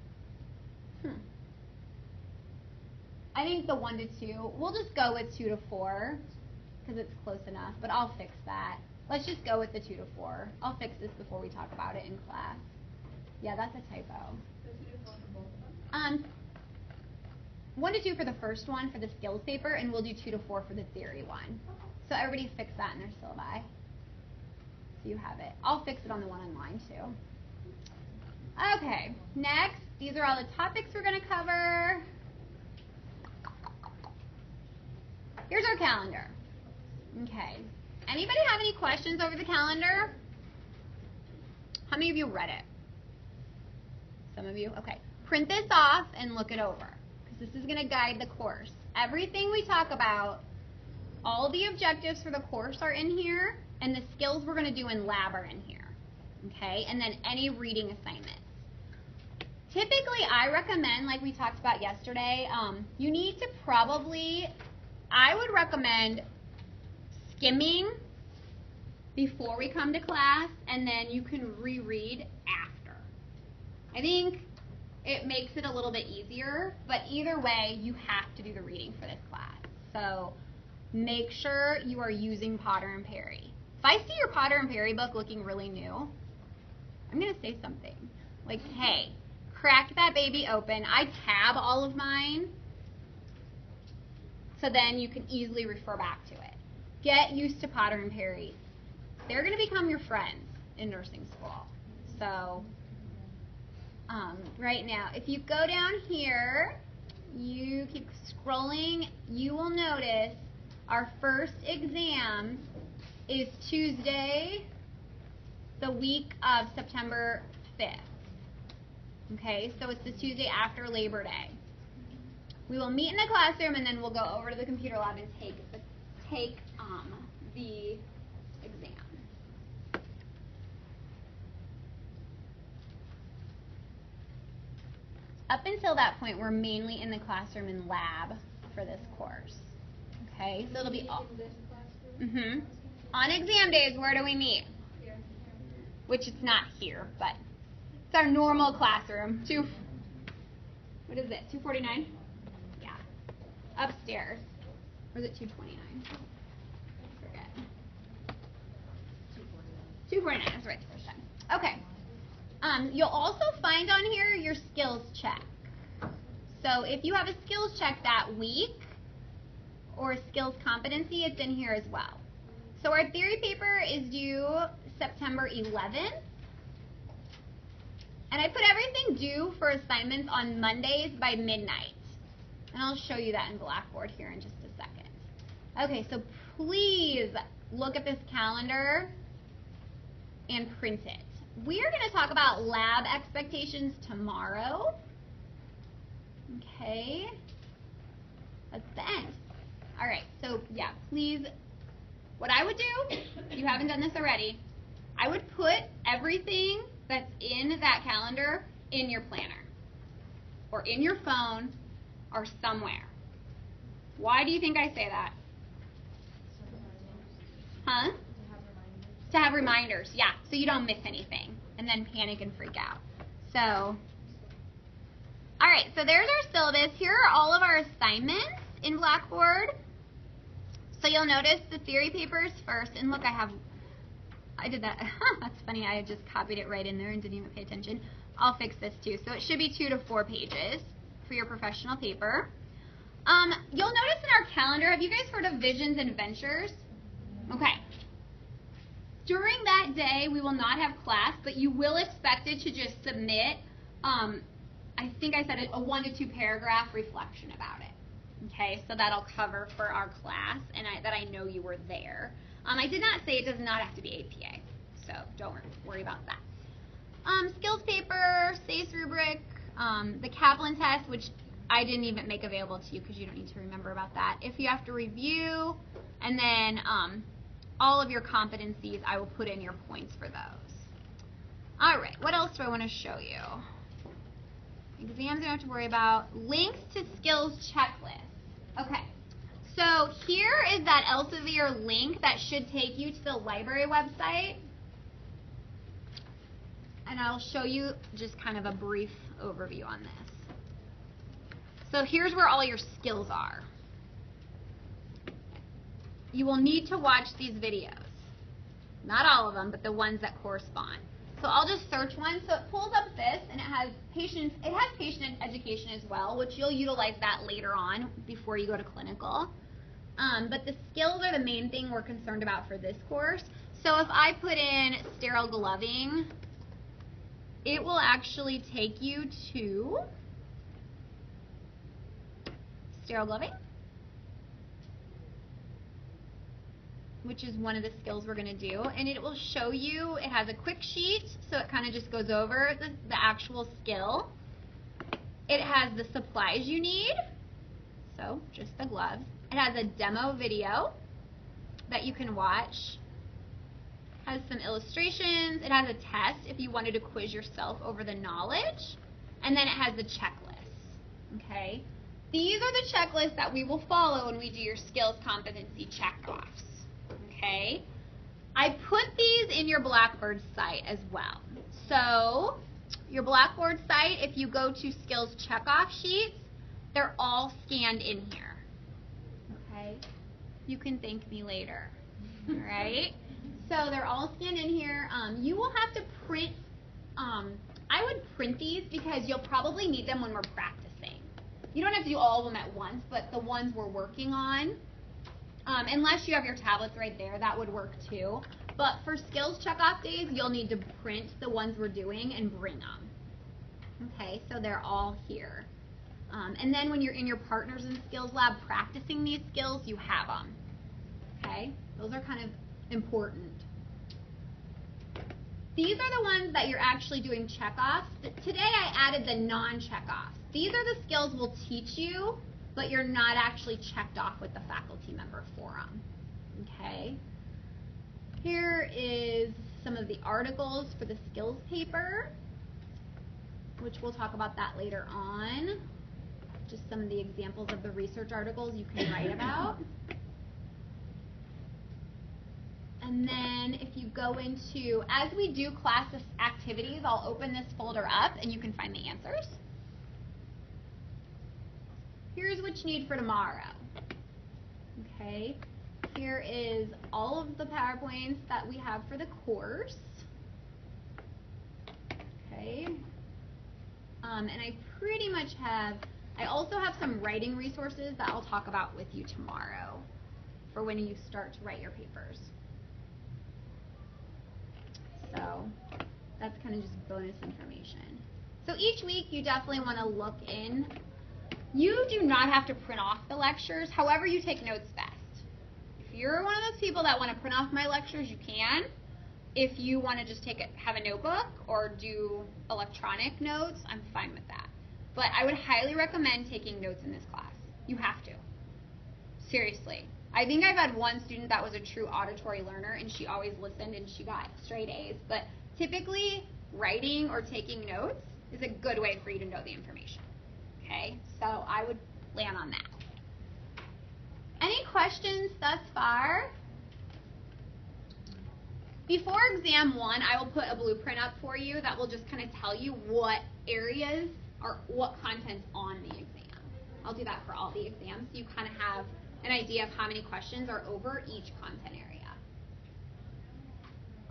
I think the 1 to 2, we'll just go with 2 to 4. Because it's close enough, but I'll fix that. Let's just go with the 2 to 4. I'll fix this before we talk about it in class. Yeah, that's a typo. So 2 to 4 for both of them? 1 to 2 for the first one for the skills paper, and we'll do 2 to 4 for the theory one. So everybody fix that in their syllabi. So you have it. I'll fix it on the one online too. Okay, next, these are all the topics we're going to cover. Here's our calendar. Okay. Anybody have any questions over the calendar? How many of you read it? Some of you? Okay. Print this off and look it over, because this is going to guide the course. Everything we talk about, all the objectives for the course are in here, and the skills we're going to do in lab are in here. Okay? And then any reading assignments. Typically, I recommend, like we talked about yesterday, you need to I would recommend skimming before we come to class, and then you can reread after. I think it makes it a little bit easier, but either way, you have to do the reading for this class. So make sure you are using Potter and Perry. If I see your Potter and Perry book looking really new, I'm going to say something. Like, hey, crack that baby open. I tab all of mine, so then you can easily refer back to it. Get used to Potter and Perry. They're going to become your friends in nursing school. So right now, if you go down here, you keep scrolling, you will notice our first exam is Tuesday, the week of September 5th. Okay, so it's the Tuesday after Labor Day. We will meet in the classroom, and then we'll go over to the computer lab and take the exam. up until that point, we're mainly in the classroom and lab for this course. Okay, so it'll be all. On exam days, where do we meet? Here. Which it's not here, but it's our normal classroom. What is it? 249? Yeah. Upstairs. Or is it 229? I forget. 249. That's right the first time. Okay. You'll also find on here your skills check. So if you have a skills check that week or a skills competency, it's in here as well. So our theory paper is due September 11th. And I put everything due for assignments on Mondays by midnight. And I'll show you that in Blackboard here in just a second. Okay, so please look at this calendar and print it. We are going to talk about lab expectations tomorrow. Okay. That's the end. All right, so yeah, please, what I would do, if you haven't done this already, I would put everything that's in that calendar in your planner or in your phone or somewhere. Why do you think I say that? Huh? To have reminders, yeah, so you don't miss anything and then panic and freak out. So, all right, so there's our syllabus. Here are all of our assignments in Blackboard. So you'll notice the theory papers first, and look, I did that. That's funny, I just copied it right in there and didn't even pay attention. I'll fix this too. So it should be 2 to 4 pages for your professional paper. You'll notice in our calendar, have you guys heard of Visions and Ventures? Okay. During that day, we will not have class, but you will expect it to just submit, I think I said a 1 to 2 paragraph reflection about it. Okay, so that'll cover for our class, and that I know you were there. I did not say it does not have to be APA, so don't worry about that. Skills paper, SACE rubric, the Kaplan test, which I didn't even make available to you because you don't need to remember about that. If you have to review, and then all of your competencies, I will put in your points for those. All right, what else do I want to show you? Exams you don't have to worry about. Links to skills checklist. Okay, so here is that Elsevier link that should take you to the library website. And I'll show you just kind of a brief overview on this. So here's where all your skills are. You will need to watch these videos. Not all of them, but the ones that correspond. So I'll just search one. So it pulls up this, and it has patient education as well, which you'll utilize that later on before you go to clinical. But the skills are the main thing we're concerned about for this course. So if I put in sterile gloving, it will actually take you to sterile gloving, which is one of the skills we're going to do, and it will show you, it has a quick sheet, so it kind of just goes over the actual skill. It has the supplies you need, so just the gloves. It has a demo video that you can watch. It has some illustrations. It has a test if you wanted to quiz yourself over the knowledge, and then it has the checklist, okay? These are the checklists that we will follow when we do your skills competency checkoffs. Okay, I put these in your Blackboard site as well. So your Blackboard site, if you go to skills checkoff sheets, they're all scanned in here. Okay, you can thank me later. All right, so they're all scanned in here. You will have to print, I would print these because you'll probably need them when we're practicing. You don't have to do all of them at once, but the ones we're working on, unless you have your tablets right there, that would work too. But for skills checkoff days, you'll need to print the ones we're doing and bring them. Okay, so they're all here. And then when you're in your partners in skills lab practicing these skills, you have them. Okay, those are kind of important. These are the ones that you're actually doing checkoffs. Today I added the non-checkoffs. These are the skills we'll teach you, but you're not actually checked off with the faculty member forum. Okay. Here is some of the articles for the skills paper. which we'll talk about that later on. Just some of the examples of the research articles you can write about. And then if you go into, as we do class activities, I'll open this folder up and you can find the answers. Here's what you need for tomorrow. Okay, here is all of the PowerPoints that we have for the course. Okay, and I pretty much have, I also have some writing resources that I'll talk about with you tomorrow for when you start to write your papers. So that's kind of just bonus information. So each week you definitely want to look in. You do not have to print off the lectures, however you take notes best. If you're one of those people that want to print off my lectures, you can. If you want to just have a notebook or do electronic notes, I'm fine with that. But I would highly recommend taking notes in this class. You have to. Seriously. I think I've had one student that was a true auditory learner and she always listened and she got straight A's. But typically, writing or taking notes is a good way for you to know the information. Okay, so I would plan on that. Any questions thus far? Before exam 1, I will put a blueprint up for you that will just kind of tell you what areas or what content's on the exam. I'll do that for all the exams so you kind of have an idea of how many questions are over each content area.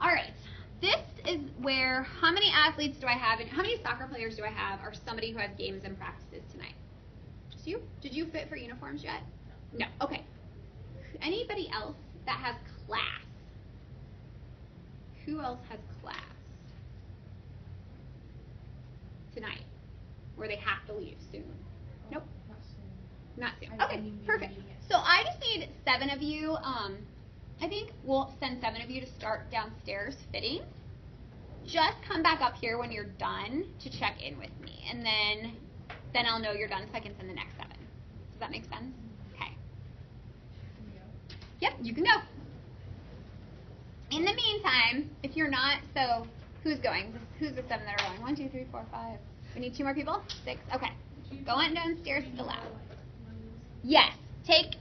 All right, this is where, how many athletes do I have and how many soccer players do I have or somebody who has games and practices tonight? Just you? Did you fit for uniforms yet? No. Okay. Anybody else that has class? Who else has class tonight where they have to leave soon? Nope. Not soon. Okay, perfect. So I just need 7 of you. I think we'll send 7 of you to start downstairs fitting. Just come back up here when you're done to check in with me, and then I'll know you're done so I can send the next 7. Does that make sense? Okay. Yep, you can go. In the meantime, if you're not, so who's going? Who's the 7 that are going? 1, 2, 3, 4, 5. We need 2 more people? 6. Okay. Go on downstairs to the lab. Yes. Take